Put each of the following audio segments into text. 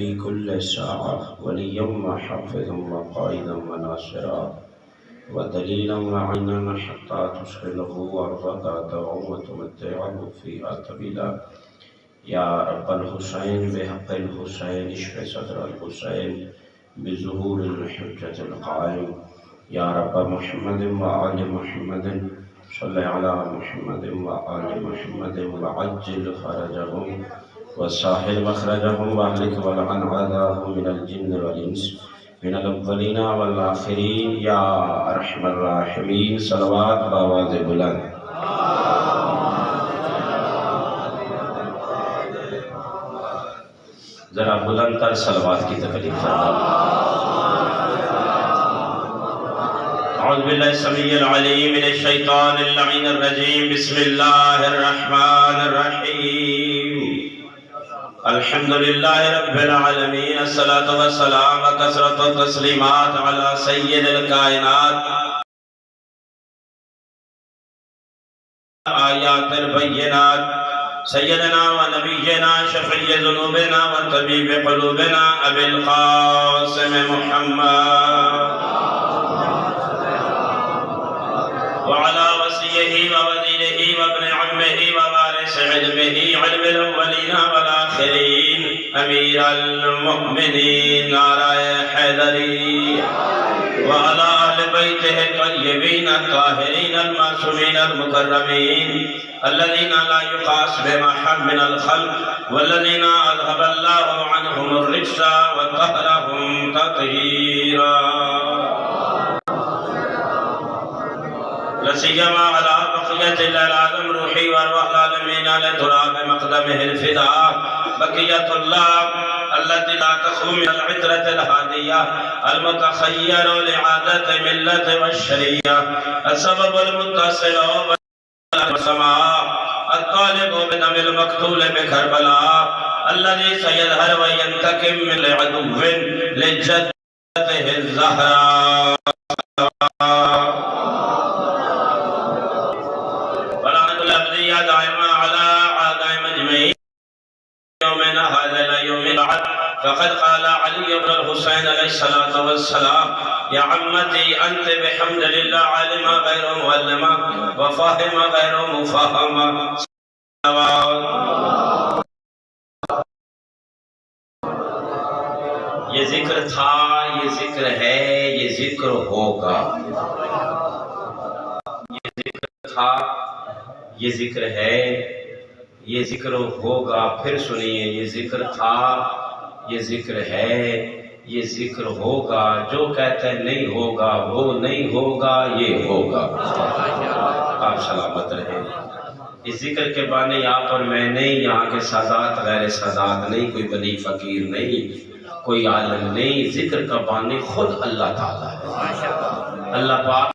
في كل ساعة وليا وحافظا وقائدا وناصرا ودليلا وعينا حتى تشغله أرضك دوعا وتمتعه فيها طويلا. يا رب الحسين بحق الحسين اشف صدر الحسين بظهور الحجة القائم. يا رب محمد وآل محمد صل على محمد وآل محمد وعجل فرجهم وسهل مخرجهم واهلك ولعن أعداءهم من الجن والإنس من الأولين والآخرين يا أرحم الراحمين. صلوات بآواز بلند. ذرا بلند تر صلوات کی تکلیف فرما. اعوذ باللہ السمیع العلیم من الشیطان اللعین الرجیم. بسم اللہ الرحمن الرحیم. الحمد للہ رب العالمین. الصلاة والسلام وکثرت التسلیمات علی سید الکائنات. آیات البینات سیدنا و نبینا شفیع ذنوبنا و طبیب قلوبنا ابی القاسم محمد وعلى وصيه ووزيره وابن عمه ووارث علمه علم الأولين والآخرين أمير المؤمنين نارائ حیدری وعلى أهل بيته الطيبين الطاهرين المعصومين المكرمين الذين لا يقاس بمحل من الخلق والذين أذهب الله عنهم الرجس وطهرهم تطهيرا. لسيما على بقية العالم روحي وارواح العالمين على تراب مقدمه الفداء بقية الله التي لا تخلو من العترة الهادية المتخير لعادة ملة والشريعة السبب المتصل بالسماء الطالب بدم المقتول بكربلاء الذي سيظهر وينتقم من عدو لجدته الزهراء. دائما على عادائم اجمعين يومنا هذا اليوم بعد فقد قال علي بن الحسين عليه الصلاة والسلام يا عمتي أنت بحمد لله عالما غير مؤلما وفاهما غير مفاهما. یہ ذکر تھا، یہ ذکر ہے، یہ ذکر ہوگا. یہ ذکر تھا، یہ ذکر ہے، یہ ذکر ہوگا. پھر سنیے، یہ ذکر تھا، یہ ذکر ہے، یہ ذکر ہوگا. جو کہتے ہیں نہیں ہوگا وہ نہیں ہوگا، یہ ہوگا. آپ سلامت رہیں. اس ذکر کے بانی آپ اور میں نہیں، یہاں کے سادات غیر سادات نہیں، کوئی ولی فقیر نہیں، کوئی عالم نہیں. ذکر کا بانی خود اللہ تعالیٰ ہے. اللہ پاک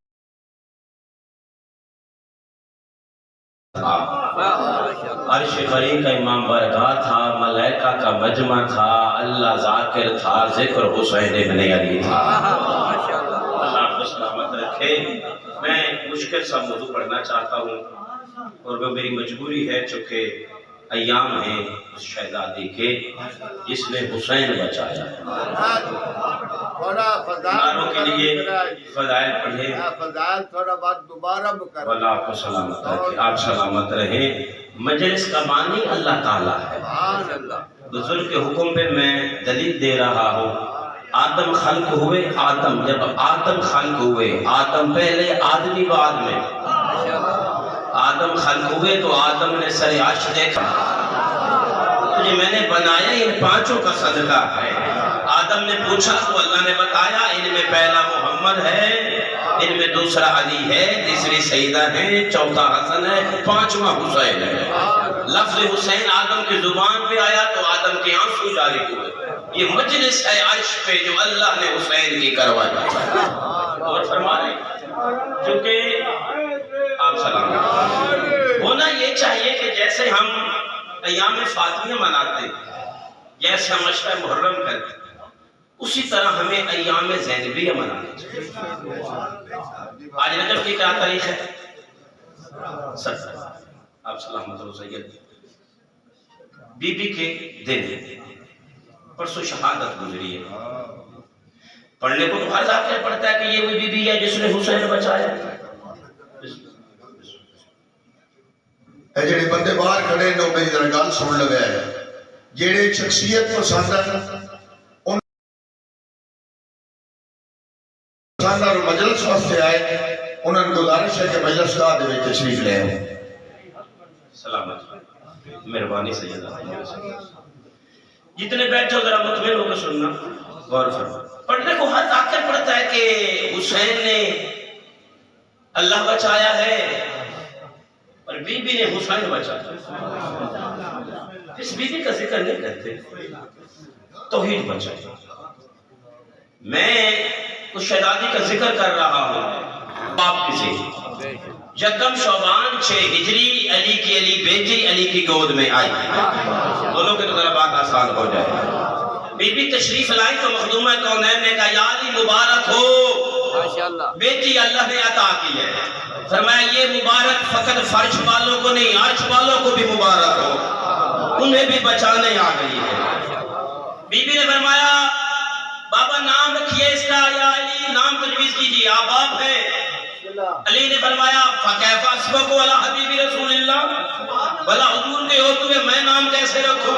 عرش بری کا امام بارگاہ تھا، ملائکہ کا مجمع تھا، اللہ ذاکر تھا، ذکر حسین ابن علی تھا. اللہ آپ کو سلامت رکھے. میں مشکل سا موضوع پڑھنا چاہتا ہوں اور وہ میری مجبوری ہے چونکہ ایام ہیں اس شہزادی کے جس نے حسین بچایا ہے. ناروں کے لیے فضائل پڑھیں. فضائل تھوڑا بات دوبارہ مکرر. اللہ آپ کو سلامت رکھے. آپ سلامت رہیں. مجلس کا بانی اللہ تعالیٰ ہے. بزرگ کے حکم پہ میں دلیل دے رہا ہوں. آدم خلق ہوئے، آدم جب آدم خلق ہوئے، آدم پہلے آدمی بعد میں. آدم خلق ہوئے تو آدم نے سر عرش دیکھا، تجھے میں نے بنایا ان پانچوں کا صدقہ ہے. آدم نے پوچھا تو اللہ نے بتایا ان میں پہلا محمد ہے، ان میں دوسرا علی ہے، تیسری سیدہ ہے، چوتھا حسن ہے، پانچواں حسین ہے. لفظ حسین آدم کی زبان پہ آیا تو آدم کے آنسو جاری ہوئے. یہ مجلس ہے عرش پہ جو اللہ نے حسین کی کروایا. اور فرما رہے چونکہ آپ سلام ہونا یہ چاہیے کہ جیسے ہم ایام فاطمیہ مناتے ہیں، جیسے ہم عشرہ محرم کرتے ہیں، اسی طرح ہمیں ایام زینبیہ منانے چاہیے. آج رجب کی کیا تاریخ ہے؟ 17. آپ سلامت و سید بی بی کے دن. پرسوں شہادت گزری ہے. پڑھنے کو تو ہر ذاکر پڑھتا ہے کہ یہ وہی بی بی ہے جس نے حسین بچایا. اے جڑے بندے باہر کھڑے نے میری ذرا گل سن لگا ہے. جڑے شخصیت پسند ہیں ان پسند اور مجلس واسطے آئے انہوں نے گزارش ہے کہ مجلس کا دے وچ تشریف لے آؤ. سلامت مہربانی سیدہ. جتنے بیٹھے ہو ذرا مطمئن ہو کر سننا غور فرما. پڑھنے کو ہر ذاکر پڑھتا ہے کہ حسین نے اللہ بچایا ہے اور بی بی نے حسین بچایا. اس بی بی کا ذکر نہیں کرتے, توحید بچایا. میں اس شہزادی کا ذکر کر رہا ہوں باپ کسی یکم شعبان 6 ہجری علی کی علی بیٹی علی کی گود میں آئی. بولو کہ تو ذرا بات آسان ہو جائے. بی بی تشریف لائی تو مخدومہ کونین نے کہا یا علی مبارک ہو, بیٹی اللہ نے عطا کی ہے. فرمایا یہ مبارک فقط فرش والوں کو نہیں عرش والوں کو بھی مبارک ہو, انہیں بھی بچانے آ گئی ہے. بی بی نے فرمایا بابا نام رکھیے اس کا, یا علی نام تجویز کیجیے, آپ باپ ہے. علی نے فرمایا فَكَيْفَ أَسْبَقُ عَلَى حَبِيبِ رسول اللہ, بھلا حضور کے ہوتے ہوئے میں نام کیسے رکھوں.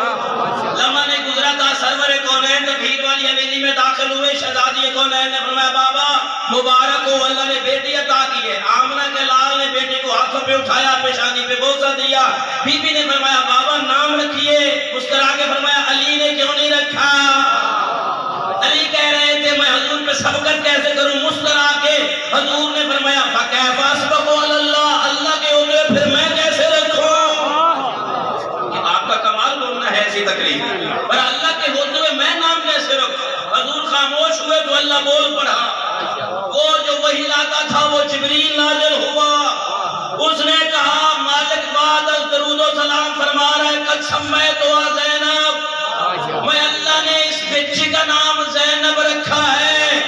لمحہ نے گزرا تھا, سرور کونین تکبیر والی حویلی میں داخل ہوئے. شہزادی کونین نے فرمایا بابا مبارک ہو, اللہ نے بیٹی عطا کی ہے. آمنہ کے لال نے بیٹی کو ہاتھوں پہ اٹھایا, پیشانی پہ بوسہ دیا. بی بی نے فرمایا بابا نام رکھیے. مسکرا کے فرمایا علی نے کیوں نہیں رکھا. علی کہہ رہے تھے میں حضور پہ سبقت کیسے کروں. مسکرا کے حضور نے فرمایا فَكَيْفَ أَسْبَقُ عَلَى اللَّهِ, اللہ کے ہوتے پھر میں کیسے رکھوں. کہ آپ کا کمال بولنا ہے ایسی تکلیف, پر اللہ کے ہوتے ہوئے میں نام کیسے رکھوں. حضور خاموش ہوئے تو اللہ بول پڑا. وہ جو وحی لاتا تھا وہ جبریل نازل ہوا. اس نے کہا مالک بعد از درود و سلام فرما رہا ہے قد سمیتها زینب, میں اللہ نے اس بچی کا نام زینب رکھا ہے.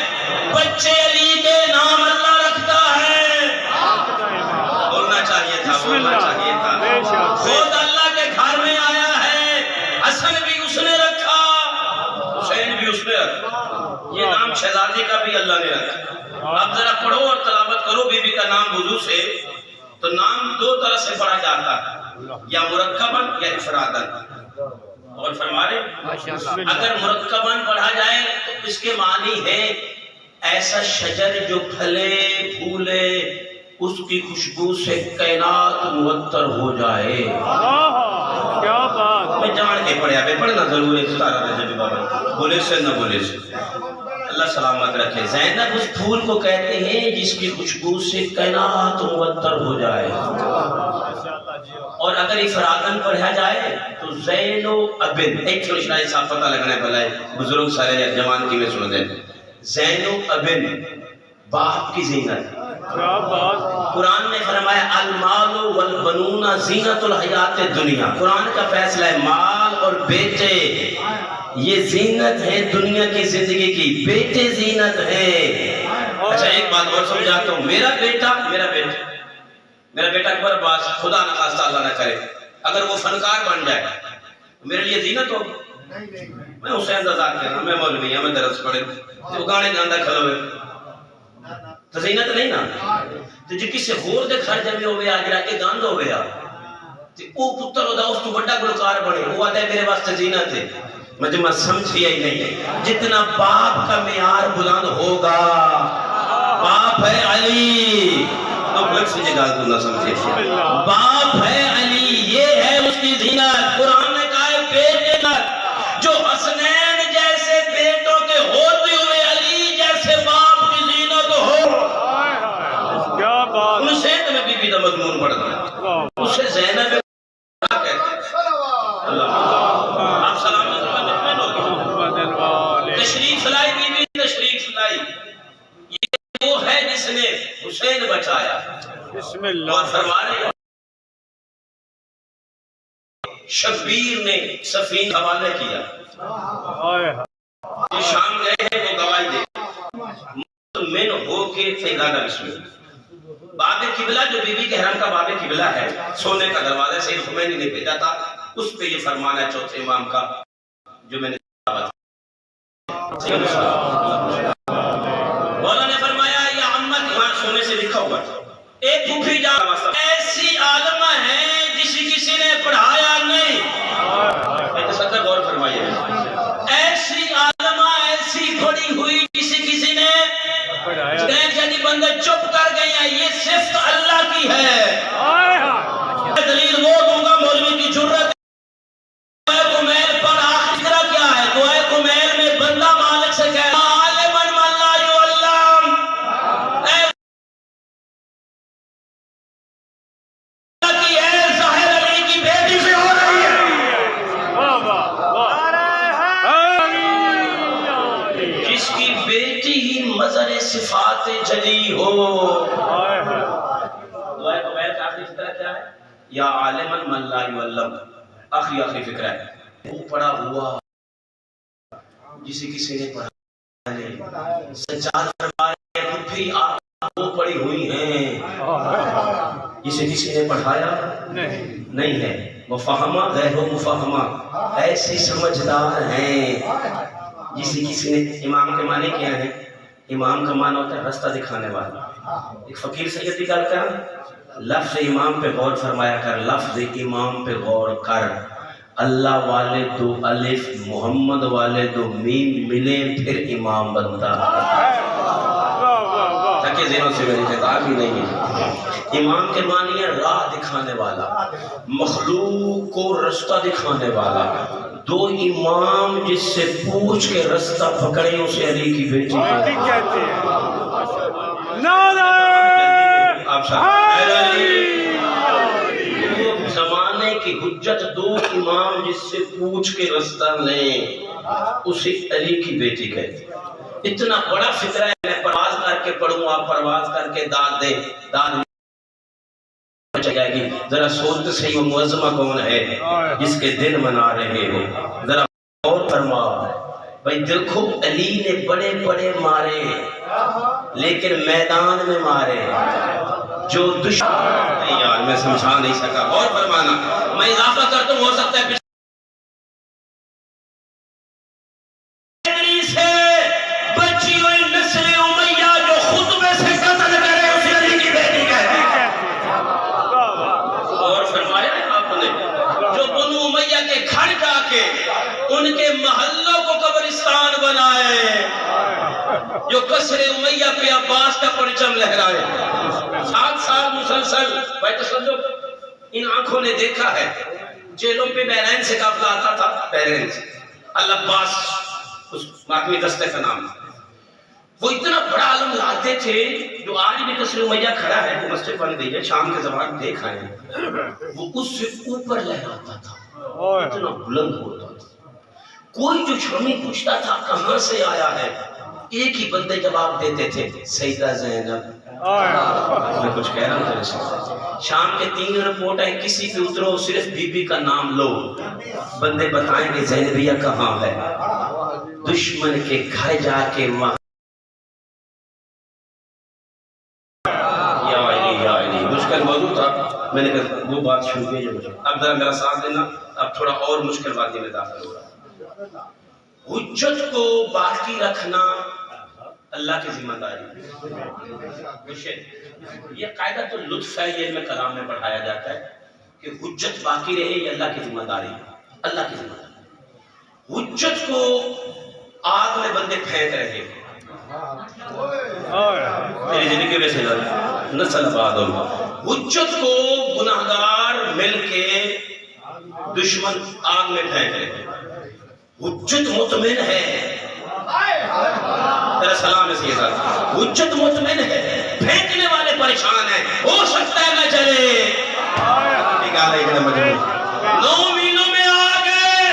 بچے علی کے نام اللہ رکھتا ہے. بولنا چاہیے تھا, بولنا چاہیے تھا. خود اللہ کے گھر میں آیا ہے. حسن بھی اس نے رکھا, حسین بھی اس نے رکھا. یہ نام شہزادی کا بھی اللہ نے رکھا. اب ذرا پڑھو اور تلاوت کرو بی بی کا نام وضو سے. تو نام دو طرح سے پڑھا جاتا ہے, یا مرکباً یا انفراداً. اور فرما رہے اگر مرکباً پڑھا جائے تو اس کے معنی ہے ایسا شجر جو پھلے پھولے اس کی خوشبو سے کائنات معطر ہو جائے. کیا بات. میں جان کے پڑھیا, میں پڑھنا ضرور ہے. ستارہ رجب بابا بولے سے نہ بولے سے, اللہ سلامت رکھے. زینب اس پھول کو کہتے ہیں جس کی خوشبو سے کائنات معطر ہو جائے. اور اگر افرادن پڑھا جائے تو زین و ابن, ایک تھوڑی شاید صاحب پتہ لگنا ہے بھلا بزرگ سارے جوان کی میں سن دیں. زین و ابن باپ کی زینت. قرآن نے فرمایا المال والبنون زینت الحیات دنیا. قرآن کا فیصلہ ہے مال اور بیٹے یہ زینت ہے دنیا کی زندگی کی. بیٹے زینت ہے. اچھا ایک بات اور سمجھاتا ہوں. میرا بیٹا اکبر عباس خدا نہ خواستہ اللہ نہ کرے اگر وہ فنکار بن جائے میرے لیے زینت ہو. میں حسین رضا کہنا, میں مولوی ہوں, میں درس پڑھے, تو گانے گاندہ کھلو ہے تو زینت نہیں نا. تو جو کسی ہور دے گھر جمع ہوئے آج رہ کے گاند ہوئے آ تو وہ پتر ہوتا اس تو بڑا گلوکار بنے, وہ آتا ہے میرے واسطے زینت ہے. مجھے سمجھیا ہی نہیں. جتنا باپ کا معیار بلند ہوگا, باپ ہے علی تو بلک سے جگہ تو نہ سمجھے, باپ ہے علی یہ ہے اس کی زینت. قرآن نے کہا ہے بیٹے جو حسنین جیسے بیٹوں کے ہوتے ہوئے علی جیسے باپ کی زینت ہو. کیا بات. ان سے تمہیں بی بی دا مضمون پڑھنا ہے. اس سے زینب کیا کہتے ہیں. آپ سلام تشریف لائی بی بی, تشریف لائی. یہ وہ ہے جس نے حسین بچایا. بسم اللہ. اور فرما رہے شبیر نے سفین حوالے کیا, جو شام گئے ہیں وہ گواہی دے مطمئن ہو کے فیضانہ بسم اللہ. باب قبلہ جو بی بی کے حرم کا باب قبلہ ہے, سونے کا دروازہ سید خمینی نے بھیجا تھا, اس پہ یہ فرمانا ہے چوتھے امام کا جو میں نے مولا نے فرمایا یا امت، وہاں سونے سے لکھا ہوا ایک پھوپھی جا ایسی عالمہ ہے جسے کسی نے پڑھایا نہیں. صدق غور فرمائیے. ایسی عالمہ ایسی پڑھی ہوئی جسے کسی نے جنی بندے چپ کر گئے ہیں، یہ صفت اللہ کی ہے. دلیل وہ دوں گا مولوی کی جرت. دعائے کمیل پر آخرہ کیا ہے؟ دعائے کمیل میں بندہ مالک سے کہہ عالمن من لا یعلم، اے اللہ کی ہے ظاہر علی کی بیٹی سے ہو رہی ہے. جس کی بیٹی ہی مظہر صفات جلی ہو. دعائے کمیل کا آخری فکرہ کیا ہے؟ یا عالمن من لا یعلم. آخری فکرہ ہے وہ پڑا ہوا جسے کسی نے پڑھا نہیں. سجاد دربار پھوپھی وہ پڑی ہوئی ہیں جسے کسی نے پڑھایا نہیں ہے. مفہمہ غیر مفہمہ ایسی سمجھدار ہیں جسے کسی نے. امام کے معنی کیا ہے؟ امام کا معنی ہوتا ہے رستہ دکھانے والا. ایک فقیر سید کی گل کر، لفظ امام پہ غور فرمایا کر. لفظ امام پہ غور کر. اللہ والے دو الف محمد والے دو میم ملے پھر امام بنتا ہے. تاکہ ذہنوں سے میری خطاب ہی نہیں ہے. امام کے معنی ہے راہ دکھانے والا، مخلوق کو رستہ دکھانے والا. دو امام جس سے پوچھ کے رستہ پکڑے اسے علی کی بیٹی کہتے ہیں. آپ زمانے کی حجت دو امام جس سے پوچھ کے رستہ لیں اسے علی کی بیٹی کہتے ہیں. اتنا بڑا فکرہ ہے. میں پرواز کر کے پڑھوں، آپ پرواز کر کے داد دیں، داد جائے گی. ذرا سوچتے صحیح وہ معظمہ کون ہے جس کے دن منا رہے ہو. ذرا غور فرما. بھائی دیکھو علی نے بڑے بڑے مارے لیکن میدان میں مارے جو دشمن. یار میں سمجھا نہیں سکا. غور فرمانا. میں اضافہ کرتا ہوں، ہو سکتا ہے بچی ہوئی نسل امیہ جو خطبے سے قتل کرے اسے علی کی بیٹی کہتے ہیں. اور فرمایا آپ نے جو بنو امیہ کے گھر جا کے ان کے محلوں کو قبرستان بنائے، جو قصر امیہ پہ عباس کا پرچم لہرائے. 7 سال مسلسل. بھائی تصدق ان آنکھوں نے دیکھا ہے جیلوں پہ بحرین سے قافلہ آتا تھا. بحرین سے العباس اس ماتمی دستے کا نام. وہ اتنا بڑا علم لاتے تھے جو آج بھی قصر امیہ کھڑا ہے. وہ مسجد بن گئی ہے، شام کے زمان دیکھ آئے. وہ اس سے اوپر لہراتا تھا، اتنا بلند ہوتا تھا. کوئی جو شامی پوچھتا تھا کہاں سے آیا ہے، ایک ہی بندے جواب دیتے تھے سیدہ زینب. میں کچھ کہہ رہا ہوں. شام کے 3 رپورٹ ہیں، کسی پہ اترو صرف بی بی کا نام لو، بندے بتائیں گے زینبیہ کہاں ہے. دشمن کے گھر جا کے وہاں یا علی مشکل موضوع تھا. میں نے کہا وہ بات شروع کی. اب ذرا میرا ساتھ دینا. اب تھوڑا اور مشکل باتیں میں داخل ہو رہا. حجت کو باقی رکھنا اللہ کی ذمہ داری. یہ قاعدہ تو لطف ہے، یہ علم کلام میں پڑھایا جاتا ہے کہ حجت باقی رہے یہ اللہ کی ذمہ داری ہے. اللہ کی ذمہ داری. حجت کو آگ میں بندے پھینک رہے ہیں. تیری زندگی میں سے نسل آباد ہوگا. حجت کو گناہگار مل کے دشمن آگ میں پھینک رہے ہیں. حجت مطمئن ہے. تیرا سلام ہے سید صاحب. حجت مطمئن ہے، پھینکنے والے پریشان ہیں، ہو سکتا ہے نہ چلے. 9 مہینوں میں آ گئے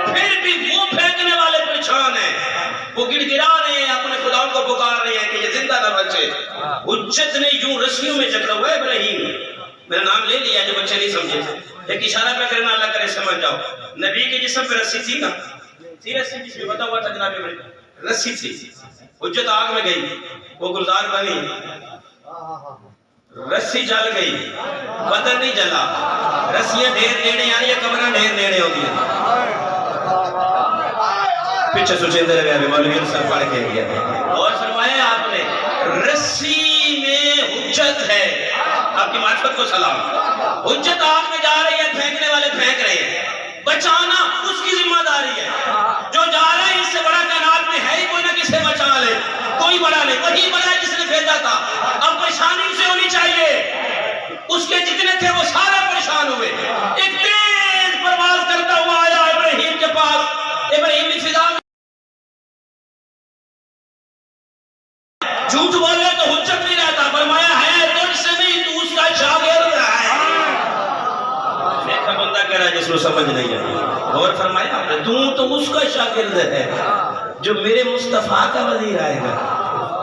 پھر بھی وہ پھینکنے والے پریشان ہیں. وہ گڑ گڑا رہے ہیں، اپنے خدا کو پکار رہے ہیں کہ یہ زندہ نہ بچے. حجت نے یوں رسیوں میں جکڑا ہوا ہے. ابراہیم میرا نام لے لیا جو بچے نہیں سمجھے. ایک اشارہ پہ کرنا اللہ کرے سمجھ جاؤ. نبی کے جسم پہ رسی تھی نا، تھی رسی جس میں بتا ہوا تھا جناب میں رسی تھی. حجت آگ میں گئی، وہ گلزار بنی، رسی جل گئی، بدن نہیں جلا. رسیاں ڈھیر نیڑے آ رہی ہیں، کمرہ ڈھیر نیڑے ہو گیا. پیچھے سچندر گیا مولوی سر پڑھ کے گیا اور فرمایا آپ نے رسی میں حجت ہے. آپ کی معرفت کو سلام. حجت آپ میں جا رہی ہے, پھینکنے والے پھینک رہے ہیں, بچانا اس کی ذمہ داری ہے. جو جا رہا ہے اس سے بڑا کائنات میں ہے ہی کوئی نہ کسے بچا لے, کوئی بڑا نہیں, وہی بڑا ہے جس نے بھیجا تھا. اب پریشانی اسے ہونی چاہیے, اس کے جتنے تھے وہ سارے پریشان ہوئے. ایک تیز پرواز کرتا ہوا آیا ابراہیم کے پاس. ابراہیم کی فضا جھوٹ بولے تو حجت نہیں رہتا. فرمایا ہے تجھ سے نہیں, تو اس کا شاگرد ہے. دیکھا بندہ کہہ رہا ہے جس کو سمجھ نہیں ہے. اور فرمایا آپ نے تو اس کا شاگرد ہے جو میرے مصطفیٰ کا وزیر آئے گا.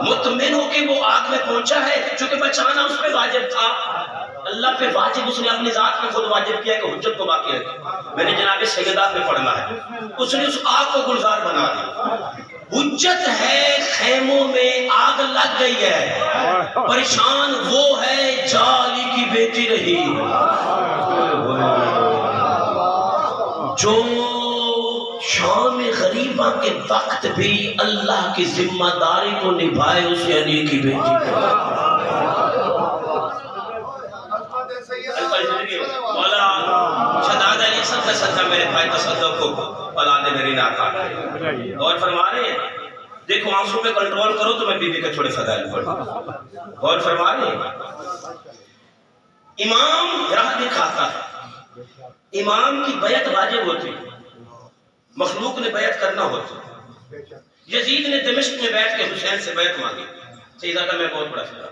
مطمئن ہو کہ وہ آگ میں پہنچا ہے, چونکہ بچانا اس پہ واجب تھا. اللہ پہ واجب اس نے اپنی ذات میں خود واجب کیا کہ حجت کو باقی رکھے. میں نے جناب سیدات میں پڑھنا ہے, اس نے اس آگ کو گلزار بنا دیا. حجت ہے خیموں میں آگ لگ گئی ہے, پریشان وہ ہے جالی کی بیٹی رہی جو شام غریبہ کے وقت بھی اللہ کی ذمہ داری کو نبھائے, اسے علی کی بیٹی مولا شہزادہ علی صدقہ صدقہ میرے بھائی تصدق کو اولاد میری ناتا. اور فرما رہے ہیں دیکھو آنسوں پہ کنٹرول کرو تو میں بی بی کے تھوڑے فضائل پڑھوں. اور فرما رہے ہیں امام راہ دکھاتا ہے, امام کی بیعت واجب ہوتی, مخلوق نے بیعت کرنا ہوتی. یزید نے دمشق میں بیٹھ کے حسین سے بیعت مانگی. سیدہ میں بہت بڑا فضا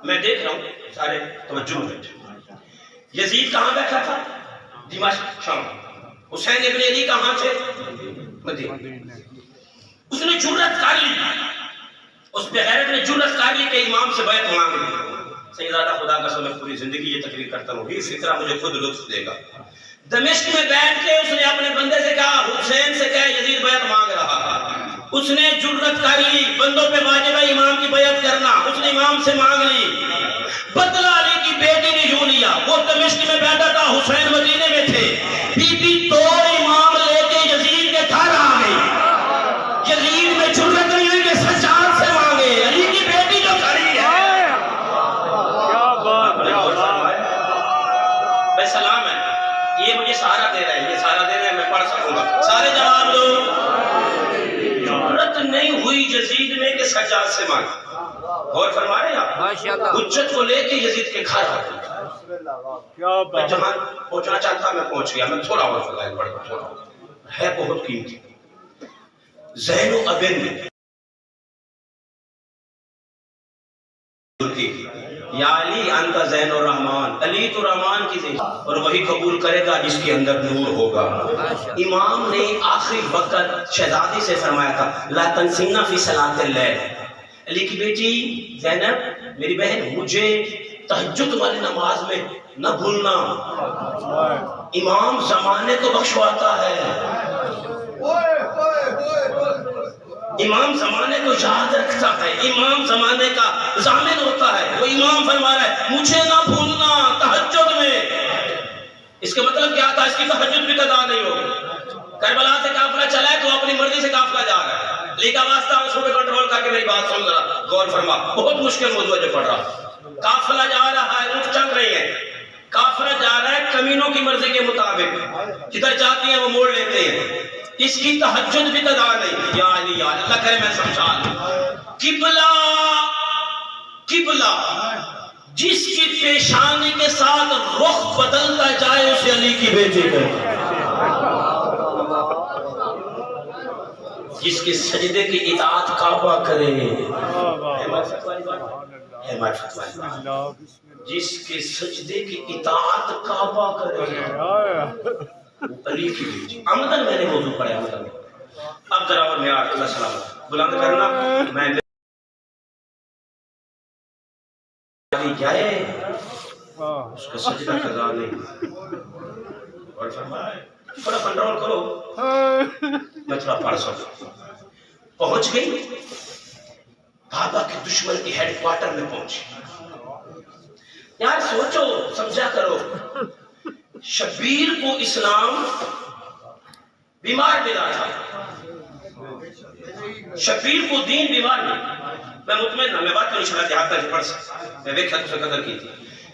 میں دیکھ رہا ہوں, سارے توجہ میں. یزید کہاں بیٹھا تھا؟ دمشق شام. حسین ابن علی کہاں تھے؟ مدینہ. اس نے جرأت کر لی, اس بغیرت نے جرأت کر لی کہ امام سے بیعت مانگ لی. سیدہ خدا کا میں پوری زندگی یہ تقریر کرتا ہوں, اسی طرح مجھے خود لطف دے گا. دمشق میں بیٹھ کے اس نے اپنے بندے سے کہا, حسین سے کہا یزید بیعت مانگ رہا. اس نے جرأت کر لی, بندوں پہ واجب ہے امام کی بیعت کرنا. اس نے امام سے مانگ لی. بدلہ علی کی بیٹی نے یوں لیا, وہ دمشق میں بیٹھا تھا, حسین مدینے میں تھے. بی بی دو امام لے کے یزید کے گھر آ گئی. یزید میں جرأت نہیں ہوئی کہ سجاد سے مانگے, علی کی بیٹی جو کھڑی ہے. بھائی سلام ہے, یہ مجھے سہارا دے رہے ہیں, یہ سہارا دے رہے ہیں, میں پڑھ سکوں گا. سارے جواب دو. جرأت نہیں ہوئی یزید میں کہ سجاد سے مانگے. غور فرما رہے ہیں آپ, حجت کو لے کے یزید کے گھر آ گئے. میں جہاں پہنچنا چاہتا میں پہنچ گیا. میں تھوڑا اور فضائل پڑھ کر تھوڑا ہے بہت قیمتی. زین و ابن یا علی انت زین الرحمن, علی تو رحمان کی زین, اور وہی قبول کرے گا جس کے اندر نور ہوگا. امام نے آخری وقت شہزادی سے فرمایا تھا لا تنسینا فی صلاۃ اللیل. علی کی بیٹی زینب میری بہن, مجھے تہجد والی نماز میں نہ بھولنا. امام زمانے کو بخشواتا ہے, امام زمانے کو یاد رکھتا ہے, امام زمانے کا ضامن ہوتا ہے. وہ امام فرما رہا ہے مجھے نہ بھولنا تہجد میں. اس کا مطلب کیا تھا؟ اس کی تہجد بھی قضا نہیں ہوگی. کربلا سے قافلہ چلا ہے تو اپنی مرضی سے قافلہ جا رہا ہے. لیکن واسطہ اس کو کنٹرول کر کے میری بات سن ذرا غور فرما, بہت مشکل موضوع ہے جو پڑھ رہا. قافلہ جا رہا ہے, اونٹ چل رہی ہے, قافلہ جا رہا ہے کمینوں کی مرضی کے مطابق, جدھر چاہتی ہیں وہ موڑ لیتے ہیں. اس کی تہجد بھی قضا نہیں. یا علی یا اللہ کرے میں سمجھا لوں. قبلہ قبلہ جس کی پیشانی کے ساتھ رخ بدلتا جائے اسے علی کی بیٹی کہتے. جس کے سجدے کی اطاعت کعبہ کرے, جس کے سجدے کی اطاعت کعبہ کرے, علی کی بیٹی. آمدن میں نے موضوع پڑھا آمدن. اب ذرا اور معیار اللہ سلامت بلند کرنا. میں علی جائے اس کا سجدہ قضا نہیں. اور فرمایا تھوڑا کنٹرول کرو, میں تھوڑا پڑھ سکوں. پہنچ گئی, بابا کے دشمن کی ہیڈ کوارٹر میں پہنچی. یار سوچو سمجھا کرو, شبیر کو اسلام بیمار ملا تھا, شبیر کو دین بیمار میں مطمئن نہ میں بات کروں شاید دیہات کا پڑھ سکتا میں ویکھا تو قدر کی تھی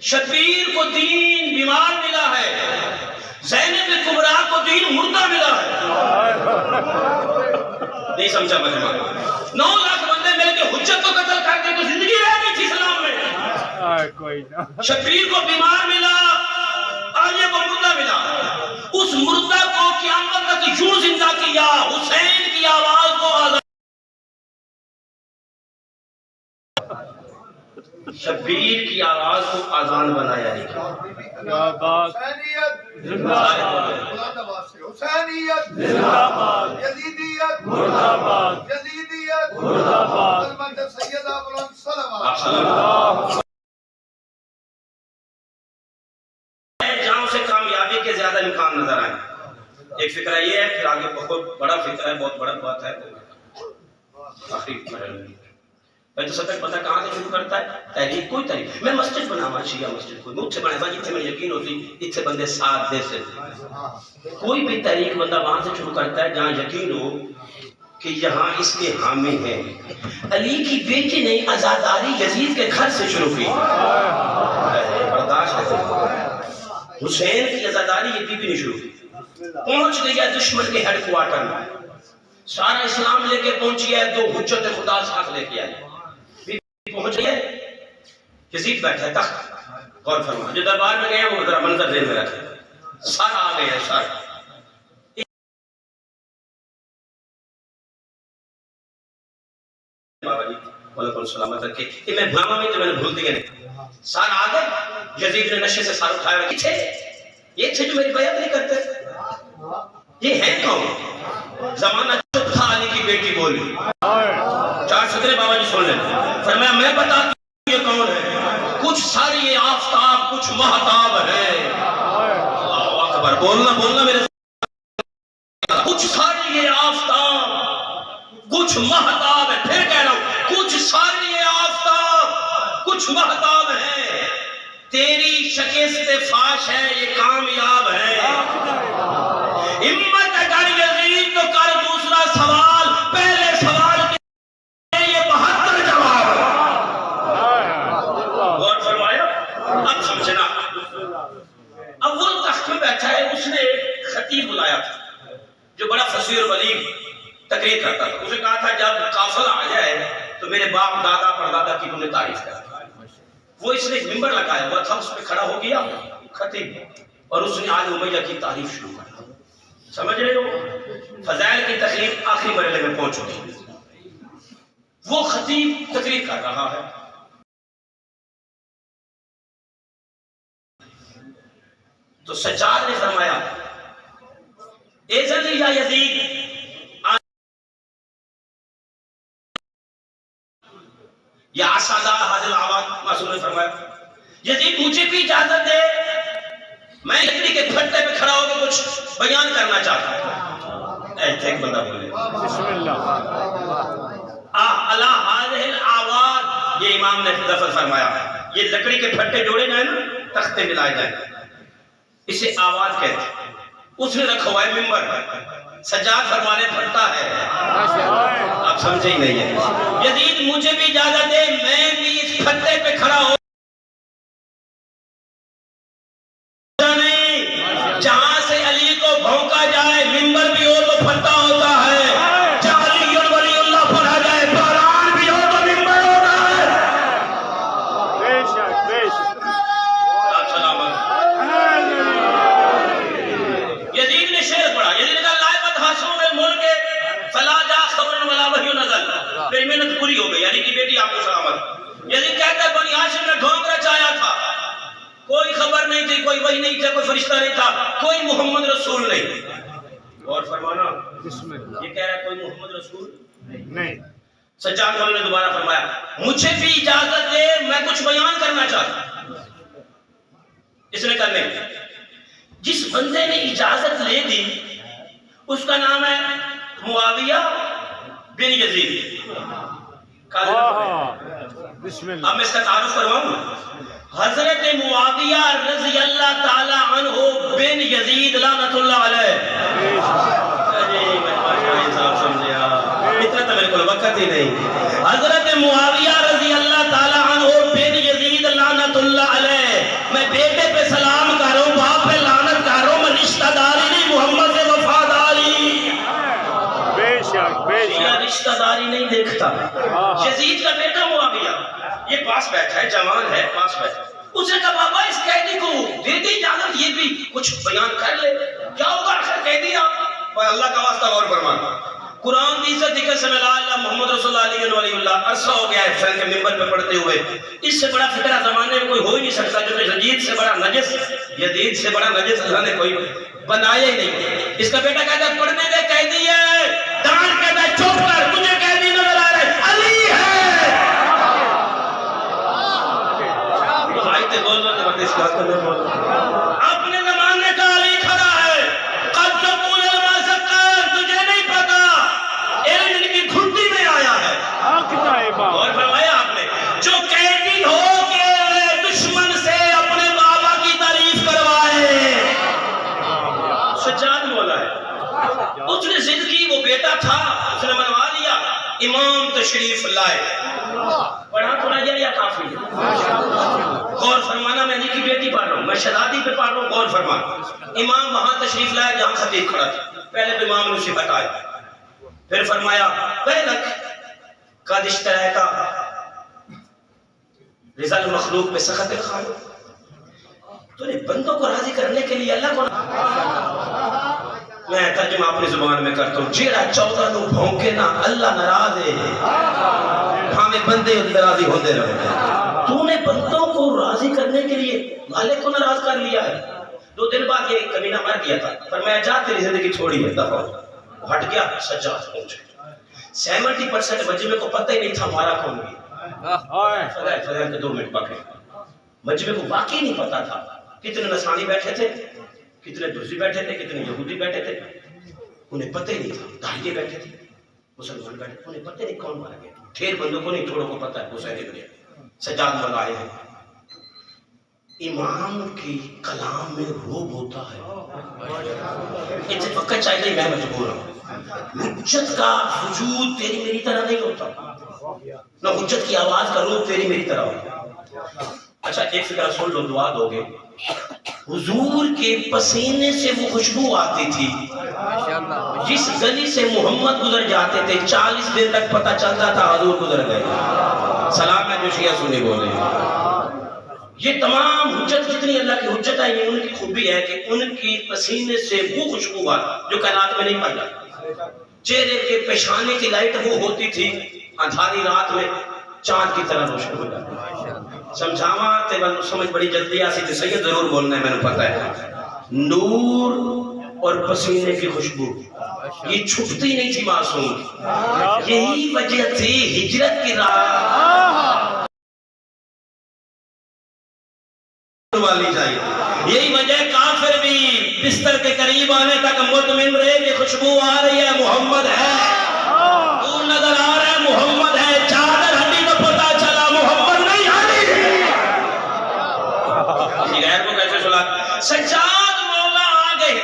شبیر کو دین بیمار ملا ہے زینب کبریٰ کو دین مردہ ملا ہے نہیں سمجھا مجمع 9 لاکھ بندے مل کے حجت کو قتل کر کے تو زندگی رہ گئی تھی اسلام میں کوئی نہ شبیر کو بیمار ملا آلیہ کو مردہ ملا اس مردہ کو قیامت تک یوں زندہ کیا حسین کی آواز کو آزاد شبیر کی آواز کو آزان بنایا کیا بات حسینیت زندہ باد بلند آواز سے حسینیت زندہ باد یزیدیت مردہ باد یزیدیت مردہ باد کلمت سیدہ بلند صلوات آپ صلی اللہ جہاں سے کامیابی کے زیادہ امکان نظر آئیں ایک فکرہ یہ ہے پھر آگے بہت بڑا فکرہ ہے بہت بڑا بات ہے آخری میں تو سب تک پتہ کہاں سے شروع کرتا ہے تحریک کوئی تحریک میں مسجد بناوا شیعہ مسجد کوئی مجھ سے بناوا جتنے میں یقین ہوتی اتنے بندے ساتھ دے سے کوئی بھی تحریک بندہ وہاں سے شروع کرتا ہے جہاں یقین ہو کہ یہاں اس کے حامی ہیں علی کی بیٹی نے عزاداری یزید کے گھر سے شروع کی برداشت ہے حسین کی عزاداری یہ بی بی نے شروع کی پہنچ گئی ہے دشمن کے ہیڈ کوارٹر میں سارا اسلام لے کے پہنچی ہے 2 حجت خدا ساتھ لے کے آئی پہنچ گئے یزید بیٹھا ہے تخت غور فرما جو دربار میں گئے وہ ذرا منظر ذہن میں رکھے سارا آ گئے ہیں سارا بابا جی وعلیکم السلام رکھے کہ میں بھاما میں تو میں نے بھول دیا نہیں سارا آ گئے یزید نے نشے سے سارا اٹھایا کچھے یہ تھے جو میری بیعت نہیں کرتے یہ ہیں کون زمانہ چپ تھا علی کی بیٹی بولی 4 سطریں بابا جی سن لیں فرمایا میں بتا یہ کون ہے کچھ ساری آفتاب کچھ مہتاب ہے اللہ اکبر بولنا میرے کچھ ساری یہ آفتاب کچھ مہتاب ہے پھر کہہ رہا ہوں کچھ ساری یہ آفتاب کچھ مہتاب ہے تیری شکست فاش ہے یہ کامیاب ہے ہمت اگر یزید تو کر دوسرا سوال پہلے سوال کے یہ 72 جواب غور فرمایا اب سمجھنا اب وہ تخت میں بیٹھا ہے اس نے ایک خطیب بلایا تھا جو بڑا فصیح اور بلیغ تقریر کرتا تھا اسے کہا تھا جب قافلہ آ جائے تو میرے باپ دادا پردادا کی تم نے تعریف کر وہ اس نے ایک ممبر لگایا ہوا تھا اس پہ کھڑا ہو گیا خطیب اور اس نے آل امیہ کی تعریف شروع کر سمجھ رہے ہو فضائل کی تقریر آخری مرحلے میں پہنچ چکی وہ خطیب تقریر کر رہا ہے تو سجاد نے فرمایا اذن یا یزید یا اسادہ حاضر آواز معصوم نے فرمایا یزید مجھے بھی اجازت دے میں لکڑی کے پھٹے پہ کھڑا ہو کے کچھ بیان کرنا چاہتا ہوں ایک بندہ بولے بسم اللہ اللہ حاضر الآواز یہ امام نے دفع فرمایا یہ لکڑی کے پھٹے جوڑے جائیں نا تختے ملائے جائیں اسے آواز کہتے ہیں اس نے رکھا ہوا ہے ممبر سجاد فرمانے پھٹتا ہے آپ سمجھے ہی نہیں ہے یزید مجھے بھی اجازت دے میں بھی اس پھٹے پہ کھڑا ہوں جہاں سے علی کو بھونکا جائے ممبر بھی ہو تو پھٹا ہوتا ہے جہاں علی ولی اللہ پڑھا جائے باران بھی ہو تو ممبر ہوتا ہے بے شک آپ سلامت یزید نے شعر پڑھا یزید نے کہا لائبت حاسم الملک فلا جا خبر ولا وحی نزل پھر محنت پوری ہو گئی علی کی بیٹی آپ کو سلامت یزید کہتا ہے بنی ہاشم نے ڈھونگ رچایا تھا کوئی خبر نہیں تھی کوئی وحی نہیں تھا کوئی فرشتہ نہیں تھا کوئی محمد رسول نہیں اور فرمانا بسم اللہ یہ کہہ رہا ہے کوئی محمد رسول نہیں سجاد مولانا نے دوبارہ فرمایا مجھے بھی اجازت دے میں کچھ بیان کرنا چاہتا ہوں اس نے کرنے جس بندے نے اجازت لے دی اس کا نام ہے معاویہ بن یزید بسم اللہ اب میں اس کا تعارف کرواؤں حضرت معاویہ رضی اللہ تعالی عنہ بن یزید لعنت اللہ علیہ اتنا کہ نہیں؟ حضرت معاویہ رضی اللہ تعالیٰ عنہ بن یزید لعنت اللہ علیہ، میں بیٹے پہ سلام کر رہا ہوں، باپ پہ لعنت کر رہا ہوں، میں رشتہ داری نہیں، محمد سے وفاداری۔ بے شک بے یہ شک رشتہ داری نہیں دیکھتا۔ یزید کا بیٹا معاویہ یہ پاس بیٹھا ہے، جوان ہے، پاس بیٹھا ہے۔ اس نے کہا بابا اس قیدی کو دے دی اجازت، یہ بھی کچھ بیان کر لے، کیا ہوگا آخر قیدی آپ؟ اللہ کا واسطہ غور فرمانا، قرآن کی عزت ذکر سے ملا اللہ محمد رسول اللہ علیہ اللہ عرصہ ہو گیا ہے حسین کے ممبر پہ پڑھتے ہوئے، اس سے بڑا فکرہ زمانے میں کوئی ہو ہی نہیں سکتا، جو یزید سے بڑا نجس، یزید سے بڑا نجس اللہ نے کوئی بنایا ہی نہیں۔ اس کا بیٹا کہتا ہے پڑھنے دے، قیدی ہے، ڈانٹ کہتا ہے چپ کر، تجھے قیدی نظر آ رہا ہے، علی ہے۔ اپنے زمانے کا علی کھڑا ہے، قد تقول المسکر، تجھے نہیں پتا علم ان کی گھٹی میں آیا ہے۔ اور فرمایا آپ نے جو قیدی ہو کے دشمن سے اپنے بابا کی تعریف کروائے، سجاد مولا ہے، اس نے ضد کی، وہ بیٹا تھا، اس نے منوا لیا، امام تشریف لائے، پڑھا تھوڑا یا کافی ہے؟ غور فرمانا، میں علی کی بیٹی پڑھ رہا ہوں، میں شہزادی پہ پڑھ رہا ہوں، غور فرمانا۔ امام وہاں تشریف لائے جہاں خطیب کھڑا تھا، پہلے تو امام نے اسے بتایا، پھر فرمایا ویلک قد اشتریت رضا المخلوق میں سخط الخالق، تو نے بندوں کو راضی کرنے کے لیے اللہ کو، میں ترجمہ اپنی زبان میں کرتا ہوں، جیڑا 14 نو بھونکے نا اللہ ناراض ہے، ہمیں بندے راضی ہوتے رہے۔ تو نے بندوں کو راضی کرنے کے لیے مالک کو ناراض کر لیا ہے۔ 2 دن بعد یہ کمینہ مر گیا تھا، پر میں جا تیری زندگی چھوڑی ہے، دفعہ ہٹ گیا، سجاد پہنچ گیا۔ 70% مجمع کو پتہ ہی نہیں تھا ہمارا کون بھی، فضائل کے 2 منٹ باقی، مجمع کو واقعی نہیں پتا تھا کتنے نصرانی بیٹھے تھے، کتنے درزی بیٹھے تھے، کتنے یہودی بیٹھے تھے، انہیں پتہ ہی نہیں تھا، داہیے بیٹھے تھے، مسلمان بیٹھے، انہیں پتہ نہیں کون مارا گیا، ڈھیر بندوں کو نہیں، تھوڑوں کو پتہ ہے حسین ابن علی۔ سجاد بلائے ہیں، امام کی کلام میں روب ہوتا ہے، اتنے وقت چاہیے، میں مجبور ہوں، حجت کا وجود تیری میری طرح نہیں ہوتا، نہ حجت کی آواز کا روب تیری میری طرح ہوتا۔ اچھا ایک فکرہ سن لو، دعا دو گے، حضور کے پسینے سے وہ خوشبو آتی تھی، جس گلی سے محمد گزر جاتے تھے 40 دن تک پتہ چلتا تھا حضور گزر گئے۔ سلام ہے جو شیعہ سنی بولے، یہ تمام حجت جتنی اللہ کی حجت ہے، یہ ان کی خوبی ہے کہ ان کی پسینے سے وہ خوشبو آتی جو کائنات میں نہیں پائی جاتی۔ چہرے کے پیشانے کی لائٹ وہ ہوتی تھی، اندھاری رات میں چاند کی طرح روشن ہو جاتی۔ سمجھاوا تے بندو سمجھ بڑی جلدی آسی تے سید ضرور بولنا ہے، میں نے پتہ ہے، نور اور پسینے کی خوشبو یہ چھپتی نہیں تھی معصوم، یہی وجہ تھی ہجرت کی راہ والی جائے، یہی وجہ کافر بھی بستر کے قریب آنے تک مطمئن رہے کہ خوشبو آ رہی ہے، محمد ہے، دور نظر آ رہا ہے، محمد ہے، چادر ہٹی تو پتہ چلا محمد نہیں ہٹی۔ کسی غیر کو کیسے سلا؟ سجاد مولا آ گئے،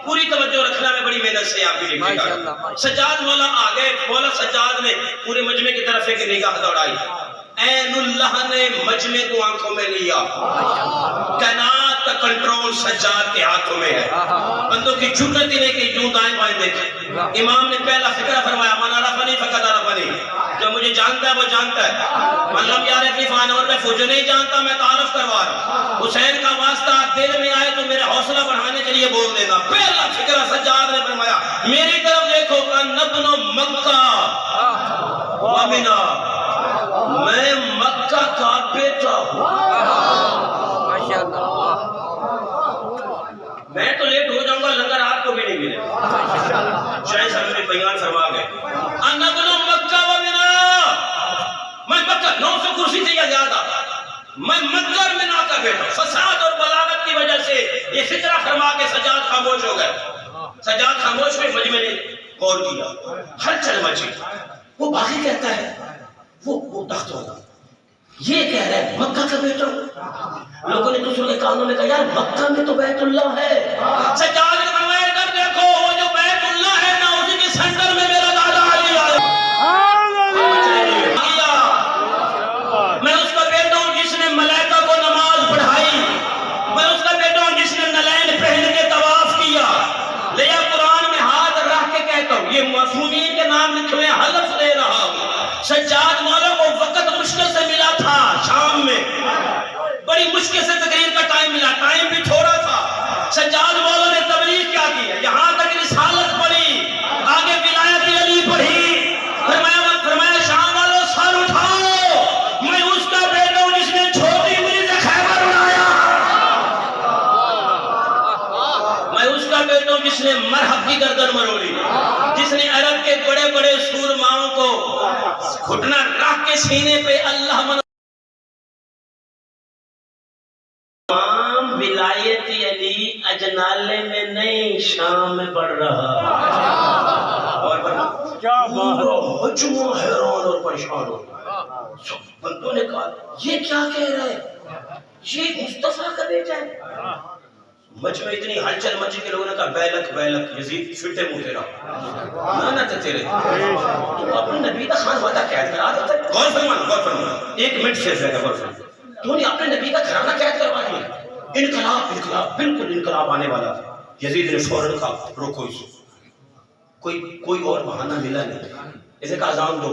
پوری توجہ رکھنا میں بڑی محنت سے آپ کی لکھے گا۔ سجاد مولا آ گئے، مولا سجاد نے پورے مجمع کی طرف ایک نگاہ دوڑائی، عین اللہ نے مجمع کو آنکھوں میں لیا، کائنات کا کنٹرول سجاد کے ہاتھوں میں ہے، بندوں کی جرأت ہی نہیں کہ یوں دائیں بائیں دیکھیں۔ امام نے پہلا فکرہ فرمایا، من عرفنی فقد عرفنی، جو مجھے جانتا ہے وہ جانتا ہے، من لم یعرفنی فانا اعرفہ، جو نہیں جانتا میں تعارف کروا رہا ہوں۔ حسین کا واسطہ دل میں آئے تو میرا حوصلہ بڑھانے کے لیے بول دینا۔ پہلا فکرہ سجاد نے فرمایا، میری طرف دیکھو، ابن مکہ ومنا، میں مکہ کا بیٹا ہوں، میں تو لیٹ ہو جاؤں گا، لنگر آپ کو بھی نہیں ملے۔ شاہ صاحب نے بیان فرما گئے، انا ابن مکہ ومنا، میں مکہ 900 کرسی تھی یا زیادہ، میں مکہ میں نہ کا بیٹا، فساد اور بلاغت کی وجہ سے یہ فکرہ فرما کے سجاد خاموش ہو گئے۔ سجاد خاموش ہوئے، مجمع نے غور کیا، ہلچل مچی۔ وہ باقی کہتا ہے، وہ تخت ہوگا، یہ کہہ رہا ہے مکہ کا بیٹا۔ لوگوں نے دوسروں کے کانوں میں کہا، یار مکہ میں تو بیت اللہ ہے۔ سجاد نے فرمایا، ادھر دیکھو، وہ جو بیت اللہ ہے نا، اسی کے سینٹر میں میرا دادا علی آیا۔ تمہیں حلف دے رہا ہوں، سجاد مولا کو وقت مشکل سے ملا تھا، شام میں بڑی مشکل سے تقریر کا ٹائم ملا، ٹائم بھی تھوڑا تھا۔ سجاد مولا نے تبلیغ کیا کی ہے، یہاں تک رسالت پڑھی، آگے ولایت علی پڑھی، فرمایا شام والوں سر اٹھاؤ، میں اس کا بیٹا ہوں جس نے چھوٹی مری سے خیبر اڑایا، میں اس کا بیٹا ہوں جس نے مرحب کی گردن مروڑی، جس نے عرب کے بڑے بڑے سورماؤں کو گھٹنا رکھ کے سینے پہ اللہ ولایت علی اجنالے میں نہیں شام میں پڑھ رہا، اور کیا بات، مجموع حیران اور پریشان ہو گیا۔ بندوں نے کہا یہ کیا کہہ رہے ہیں، یہ مصطفیٰ کا بیٹا ہے؟ مجمع اتنی ہلچل مچی کہ لوگوں نے کہا بیلک بیلک، یزید چھٹے منہ تیرا مانا تھا تیرے، تو اپنے نبی کا خان وعدہ قید کرا دیتا ہے۔ غور فرمانا ایک منٹ سے زیادہ غور فرمانا، تو نے اپنے نبی کا گھرانہ قید کروا دیا۔ انقلاب بالکل انقلاب آنے والا تھا۔ یزید نے فوراً کہا روکو اسے، کوئی اور بہانہ ملا نہیں، اسے کہا اذان دو،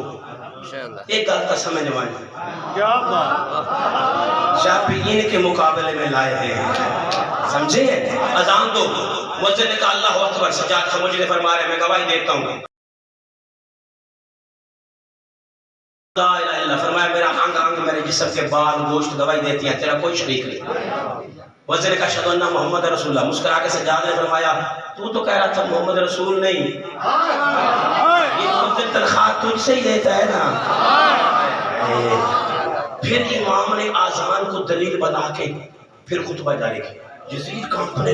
ایک گل کا سمجھنے والے کیا بات، شافعین کے مقابلے میں لائے ہیں، سمجھے؟ اذان دو، مؤذن نے کہا اللہ اکبر، سجاد خاموشی سے فرما رہے ہیں، میں گواہی دیتا ہوں، لا الہ الا اللہ، فرمایا میرا انگ انگ میرے جسم کے بال گوشت گواہی دیتی ہے، تیرا کوئی شریک نہیں۔ وزیر کا اشہدو ان محمد رسول اللہ، مسکرا کے سجاد نے فرمایا تو کہہ رہا تھا محمد رسول نہیں، یہ تو تنخواہ تجھ سے ہی دیتا ہے نا۔ پھر امام نے آذان کو دلیل بنا کے پھر خطبہ جاری کیا۔ یزید کانپنے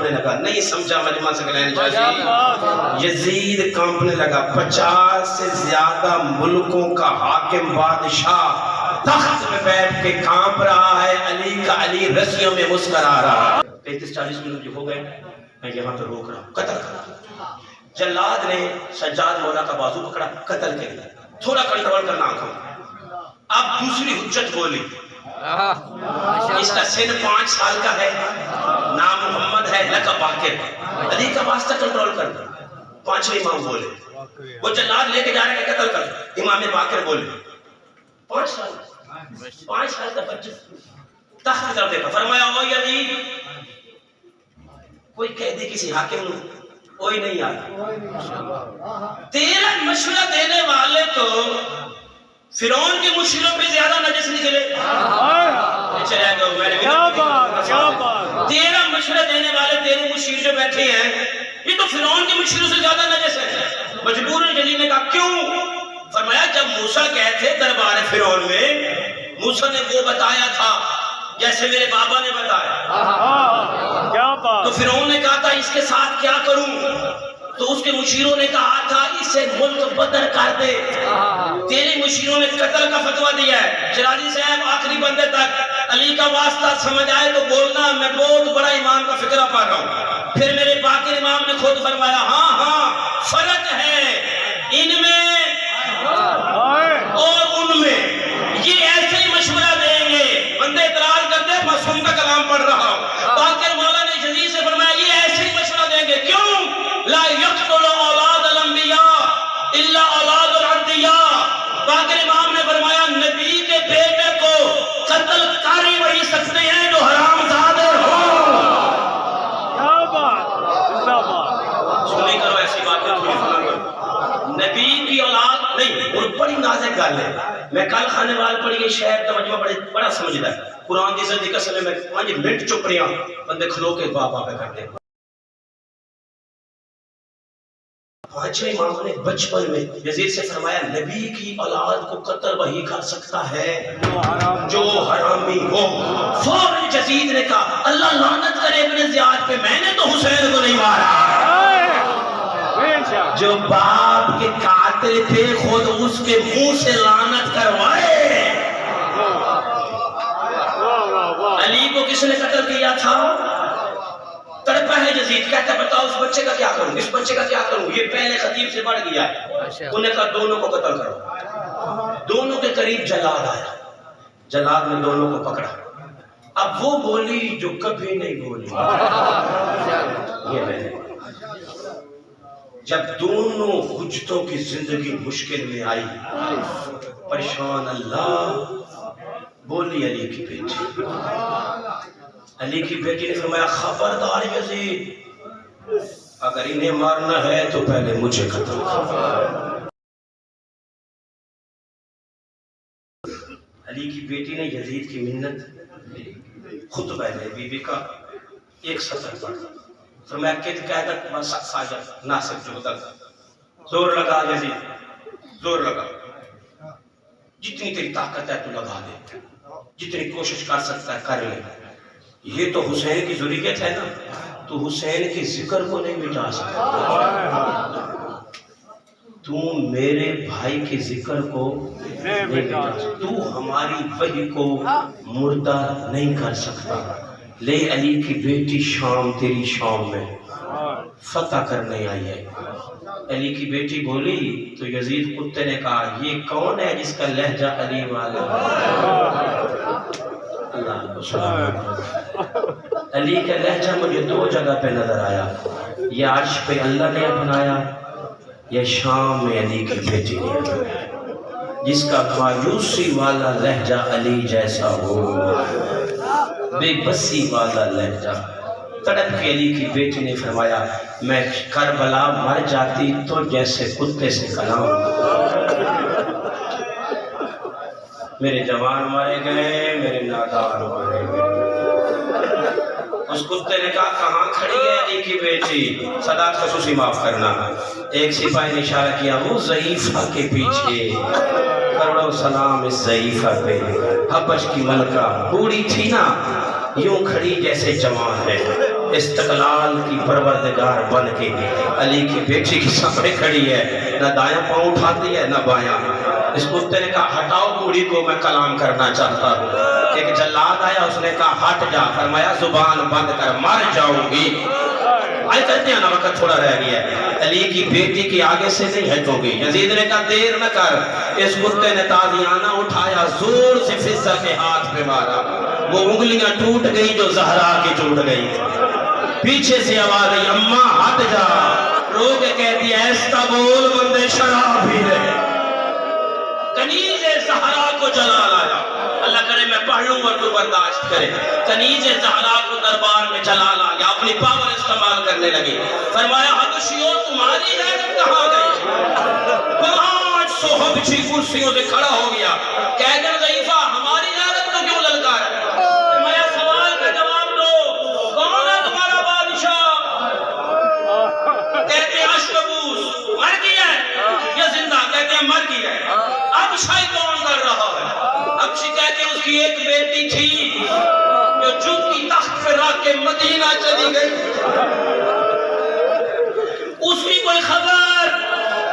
لگا، نہیں سمجھا مجمع سے کلین چاہیے، یزید کانپنے لگا، 50 سے زیادہ ملکوں کا حاکم بادشاہ تخت میں بیٹھ کے کانپ رہا ہے، علی رسیوں میں مسکرا رہا ہے۔ 35-40 منٹ جو ہو گئے، میں یہاں پہ روک رہا ہوں، قتل کرنا۔ جلاد نے سجاد مولا کا بازو پکڑا، قتل کے لیا، تھوڑا کنٹرول کرنا آنکھوں۔ اب دوسری حجت بولی، اس کا سن 5 سال کا ہے، نام محمد ہے، لقب باقر، علی کا واسطہ کنٹرول کرنا۔ 5ویں امام بولے، وہ جلاد لے کے جا رہے ہیں قتل کر، امام باقر بولے 5 سال کا بچہ تخت کی طرف دیکھا، فرمایا او یزید، کوئی قیدی کسی حاکم نے کوئی نہیں آیا، تیرا مشورہ دینے والے تو فرعون کے مشیروں پہ زیادہ نجس نکلے، تیرا مشورہ دینے والے تیرے مشیر جو بیٹھے ہیں یہ تو فرعون کے مشیروں سے زیادہ نجس ہے۔ مجبور جلیل نے کہا کیوں؟ فرمایا جب موسیٰ گئے تھے دربار فرعون میں، موسیٰ نے وہ بتایا تھا جیسے میرے بابا نے بتایا، تو فرعون نے کہا تھا اس کے ساتھ کیا کروں، تو اس کے مشیروں نے کہا تھا اسے ملک بدر کر دے، تیرے مشیروں نے قتل کا فتویٰ دیا ہے۔ شرازی صاحب آخری بندے تک علی کا واسطہ سمجھ آئے تو بولنا، میں بہت بڑا امام کا فکرہ پا رہا ہوں۔ پھر میرے باقر امام نے خود فرمایا ہاں فرق ہے ان میں اور ان میں، یہ ایسے ہی مشورہ دیں گے، بندے اعتراض کرتے ہیں معصوم کا کلام پڑھ رہا ہوں۔ باقر مولا نے یزید سے فرمایا یہ ایسے ہی مشورہ دیں گے، کیوں؟ لا یقتل اولاد الانبیاء الا اولاد الانبیاء، باقر امام نے فرمایا نبی کے بیٹے کو قتل کر ہی وہی سکتے ہیں جو حرام زادے ہوں۔ سنی کرو ایسی باتیں نبی کی اولاد نہیں، اور بڑی نازک گل ہے، میں کل خانے وال پڑھی شہر کا مجمع بڑا سمجھدا ہے، قرآن کی زندگی قسم میں 5 منٹ چپ رہا بندے کھلو کے باپ پہ کرتے ہیں۔ 5ویں امام نے بچپن میں یزید سے فرمایا نبی کی اولاد کو قتل وہی کر سکتا ہے جو حرامی ہو۔ فوراً یزید نے کہا اللہ لعنت کرے ابن زیاد پہ، میں نے تو حسین کو نہیں مارا، جو باپ کے قاتل تھے خود اس کے منہ سے لعنت کروائے۔ علی کو کس نے قتل کیا تھا؟ تڑپا ہے یزید، کہتا ہے بتاؤ اس بچے کا کیا کروں، اس بچے کا کیا کروں، یہ پہلے خطیب سے بڑھ گیا ہے۔ انہیں کہا دونوں کو قتل کرو۔ دونوں کے قریب جلاد آیا، جلاد نے دونوں کو پکڑا، اب وہ بولی جو کبھی نہیں بولی، یہ میں نے جب دونوں حجتوں کی زندگی مشکل میں آئی، پریشان اللہ بولی علی کی بیٹی، علی کی بیٹی نے فرمایا خبردار یزید، اگر انہیں مارنا ہے تو پہلے مجھے قتل کر۔ علی کی بیٹی نے یزید کی منت، خطبہ ہے بی بی کا ایک سطر پر، فرمایا کہ قیادت و ساجت ناصر جہدت، زور لگا یزید، زور لگا، جتنی تیری طاقت ہے تو لگا دے، جتنی کوشش کر سکتا ہے کر لے۔ یہ تو حسین کی ضروریت ہے نا، تو حسین کے ذکر کو نہیں مٹا سکتا، تو میرے بھائی کے ذکر کو نہیں مٹا سکتا، تو ہماری وحی کو مردہ نہیں کر سکتا۔ لے علی کی بیٹی شام تیری شام میں فتح کرنے آئی ہے۔ علی کی بیٹی بولی تو یزید کتے نے کہا یہ کون ہے جس کا لہجہ علی والا؟ اللہ کو سلام۔ علی کا لہجہ مجھے دو جگہ پہ نظر آیا، یہ عرش پہ اللہ نے اپنایا، یہ شام میں علی کی بیٹی نے اپنایا، جس کا مایوسی والا لہجہ علی جیسا ہو، بے بسی والا لہجہ۔ تڑپ کے علی کی بیٹی نے فرمایا میں کربلا مر جاتی تو جیسے کتے سے کلام، میرے جوان مارے گئے، میرے نادان مارے گئے۔ اس کتے نے کہا کہاں کھڑی ہے علی کی بیٹی؟ صدا خصوصی معاف کرنا، ایک سپاہی نے اشارہ کیا وہ ضعیفہ کے پیچھے، کروڑوں سلام اس ضعیفہ پہ، حبش کی ملکہ بوڑھی تھی نا، یوں کھڑی جیسے جوان ہے، استقلال کی پروردگار بن کے علی کی بیٹی کے سامنے کھڑی ہے، نہ دایاں پاؤں اٹھاتی ہے نہ بایاں۔ اس کتے نے کہا ہٹاؤ بوڑھی کو، میں کلام کرنا چاہتا ہوں۔ ایک جلاد آیا، اس نے کہا ہٹ جا، فرمایا زبان بند کر مر جاؤں گی۔ آئے کہتے ہیں نا وقت تھوڑا رہ گیا ہے، علی کی بیٹی کی آگے سے نہیں ہٹو گی۔ یزید نے کہا دیر نہ کر، اس کتے نے تازیانہ اٹھایا، زور سے فضہ کے ہاتھ پہ مارا، وہ انگلیاں ٹوٹ گئی جو زہرا کی ٹوٹ گئی۔ پیچھے سے آواز آئی اماں ہٹ جا، رو کے کہتی ہے ایسا بول بندے شراب بھی رہے۔ کنیز زہرا کو جلا لایا، اللہ کرے میں پڑھ لوں اور تو برداشت کرے، کنیز زہرا کو دربار میں جلا لایا، اپنی پاور استعمال کرنے لگی۔ فرمایا حبشیوں تمہاری غیرت کہاں گئی؟ 500 حبشی کرسیوں سے کھڑا ہو گیا، کہہ دیں ضعیفہ ہماری غیرت کو کیوں للکار ہے؟ فرمایا سوال کا جواب دو، کون ہے تمہارا بادشاہ؟ کہتے ہیں اشکبوس، مر گیا ہے یا زندہ؟ کہتے ہیں مر گیا ہے۔ اب شاہی کون کر رہا ہے؟ اب شاہی کہتے ہیں اس کی ایک بیٹی تھی جو جوتی تخت پہ رکھ کے مدینہ چلی گئی، اس کی کوئی خبر؟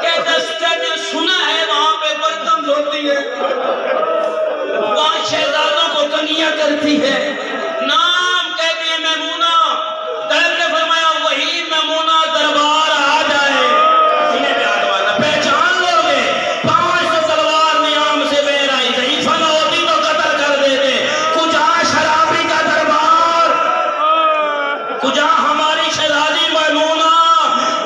کہتے ہیں سنا ہے وہاں پہ برتن دھوتی ہے، وہاں شہزادوں کو کنیا کرتی ہے، نام کہتے ہیں میمونہ۔ درد نے فرمایا وہی میمونہ دربار آ جائے، سینے پہ ہاتھ مارنا، پہچان لو گے 500 تلوار نیام سے بیر آئی، ضعیفہ نہ ہوتی تو قتل کر دیتے۔ کجا شرابی کا دربار، کجا ہماری شہزادی میمونہ؟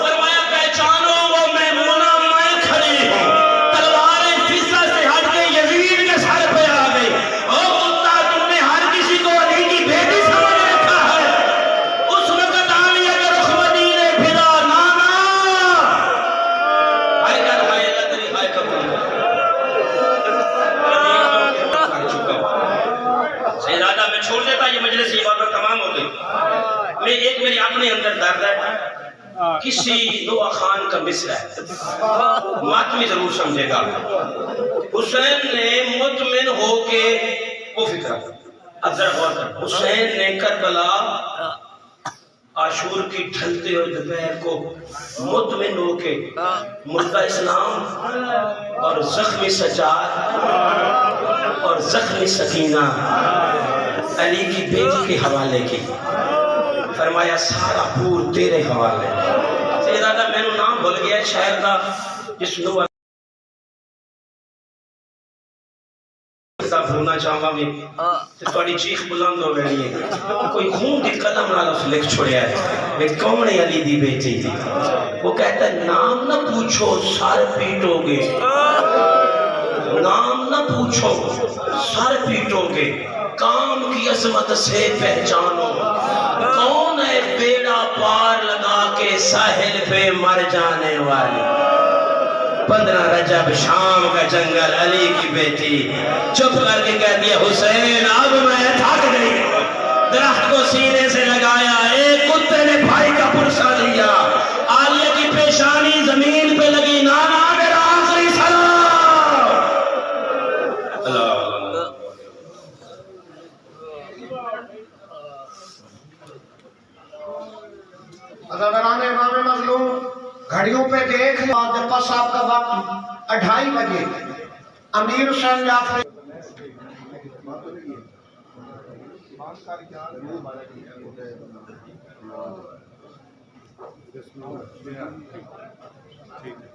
فرمایا پہچانو وہ میمونہ میں کھڑی ہوں، تلواریں فضہ سے ہٹ کے یزید کے سر پہ آ گئی۔ او کتا تم نے ہر کسی کو علی کی بیٹی سمجھ رکھا ہے، اس وقت آمین کے رخ مدینے پھرا نانا، ہائے کر ہائے لدری ہائے کبول کر چکا ہوں۔ شہزادہ میں چھوڑ دیتا، یہ مجلس یہ بات تمام ہو گئی۔ میں ایک میری اپنے اندر درد ہے، کسی نوح خان کا مصرع ہے، ماتمی ضرور سمجھے گا۔ حسین نے مطمئن ہو کے وہ فکر، اب ذرا غور کر، حسین نے کربلا عاشور کی ڈھلتے ہوئے دوپہر کو مطمئن ہو کے مردہ اسلام اور زخمی سجاد اور زخمی سکینہ علی کی بیٹی کے حوالے کی، فرمایا سارا پور تیرے حوالے۔ سیدادہ میں نے نام بھول گیا ہے شاعر کا، جس نوح دھونا چاہوں گا بھی تھوڑی چیخ بلند ہو گئی ہے کوئی خون کی قلم نال اس لکھ چھوڑیا ہے میں کون علی دی بیٹی تھی وہ کہتا ہے نام نہ پوچھو سر پیٹو گے نام نہ پوچھو سر پیٹو گے کام کی عظمت سے پہچانو کون ہے بیڑا پار لگا کے ساحل پہ مر جانے والی 15 رجب شام کا جنگل علی کی بیٹی چپ کر کے کہہ دیا حسین اب میں تھک گئی درخت کو سینے سے لگایا ایک کتے نے بھائی کا پرسا لیا عالیہ کی پیشانی زمین پہ لگی نانا میرا آخری سلام اللہ عزادران امام مظلوم گھڑیوں پہ دیکھ لیں جب صاحب کا وقت 2:30 بجے امیر حسین جعفری ٹھیک ہے